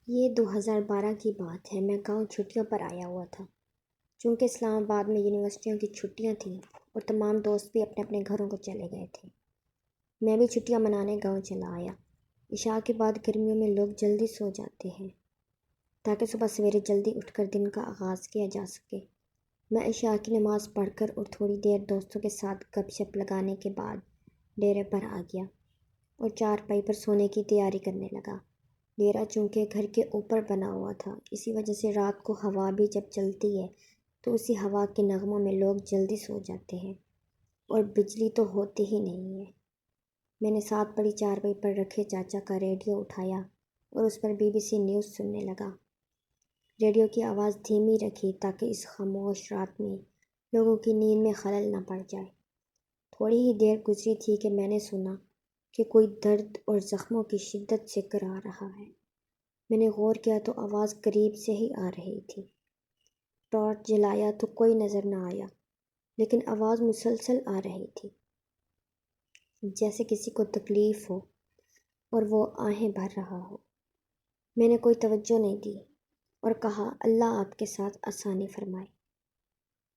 یہ 2012 کی بات ہے۔ میں گاؤں چھٹیوں پر آیا ہوا تھا۔ چونکہ اسلام آباد میں یونیورسٹیوں کی چھٹیاں تھیں اور تمام دوست بھی اپنے اپنے گھروں کو چلے گئے تھے، میں بھی چھٹیاں منانے گاؤں چلا آیا۔ عشاء کے بعد گرمیوں میں لوگ جلدی سو جاتے ہیں تاکہ صبح سویرے جلدی اٹھ کر دن کا آغاز کیا جا سکے۔ میں عشاء کی نماز پڑھ کر اور تھوڑی دیر دوستوں کے ساتھ گپ شپ لگانے کے بعد ڈیرے پر آ گیا اور چارپائی پر سونے کی تیاری کرنے لگا۔ ڈیرا چونکہ گھر کے اوپر بنا ہوا تھا، اسی وجہ سے رات کو ہوا بھی جب چلتی ہے تو اسی ہوا کے نغموں میں لوگ جلدی سو جاتے ہیں، اور بجلی تو ہوتی ہی نہیں ہے۔ میں نے ساتھ پڑی چارپائی پر رکھے چاچا کا ریڈیو اٹھایا اور اس پر BBC نیوز سننے لگا۔ ریڈیو کی آواز دھیمی رکھی تاکہ اس خاموش رات میں لوگوں کی نیند میں خلل نہ پڑ جائے۔ تھوڑی ہی دیر گزری تھی کہ میں نے سنا کہ کوئی درد اور زخموں کی شدت سے کرا رہا ہے۔ میں نے غور کیا تو آواز قریب سے ہی آ رہی تھی۔ ٹارچ جلایا تو کوئی نظر نہ آیا، لیکن آواز مسلسل آ رہی تھی، جیسے کسی کو تکلیف ہو اور وہ آہیں بھر رہا ہو۔ میں نے کوئی توجہ نہیں دی اور کہا، اللہ آپ کے ساتھ آسانی فرمائے۔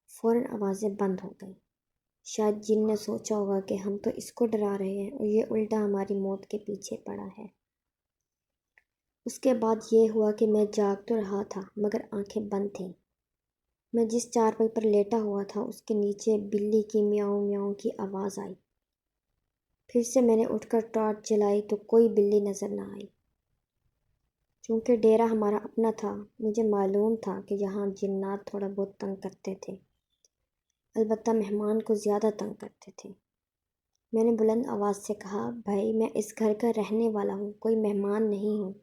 فوراً آوازیں بند ہو گئیں۔ شاید جن نے سوچا ہوگا کہ ہم تو اس کو ڈرا رہے ہیں اور یہ الٹا ہماری موت کے پیچھے پڑا ہے۔ اس کے بعد یہ ہوا کہ میں جاگ تو رہا تھا مگر آنکھیں بند تھیں۔ میں جس چارپائی پر لیٹا ہوا تھا اس کے نیچے بلی کی میاؤں میاؤں کی آواز آئی۔ پھر سے میں نے اٹھ کر ٹارچ جلائی تو کوئی بلی نظر نہ آئی۔ چونکہ ڈیرا ہمارا اپنا تھا، مجھے معلوم تھا کہ یہاں جنات تھوڑا بہت تنگ کرتے تھے، البتہ مہمان کو زیادہ تنگ کرتے تھے۔ میں نے بلند آواز سے کہا، بھائی میں اس گھر کا رہنے والا ہوں، کوئی مہمان نہیں ہوں،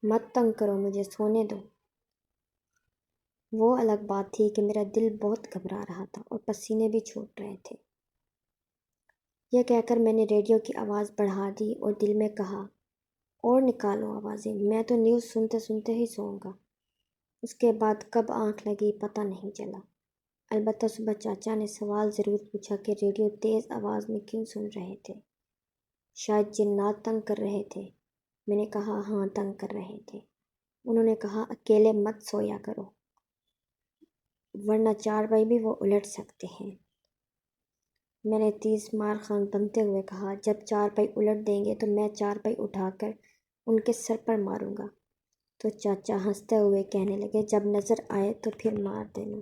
مت تنگ کرو، مجھے سونے دو۔ وہ الگ بات تھی کہ میرا دل بہت گھبرا رہا تھا اور پسینے بھی چھوٹ رہے تھے۔ یہ کہہ کر میں نے ریڈیو کی آواز بڑھا دی اور دل میں کہا، اور نکالو آوازیں، میں تو نیوز سنتے سنتے ہی سوؤں گا۔ اس کے بعد کب آنکھ لگی پتہ نہیں چلا۔ البتہ صبح چاچا نے سوال ضرور پوچھا کہ ریڈیو تیز آواز میں کیوں سن رہے تھے؟ شاید جنات تنگ کر رہے تھے۔ میں نے کہا، ہاں تنگ کر رہے تھے۔ انہوں نے کہا، اکیلے مت سویا کرو، ورنہ چارپائی بھی وہ الٹ سکتے ہیں۔ میں نے تیز مار خان بنتے ہوئے کہا، جب چارپائی الٹ دیں گے تو میں چارپائی اٹھا کر ان کے سر پر ماروں گا۔ تو چاچا ہنستے ہوئے کہنے لگے، جب نظر آئے تو پھر مار دینا۔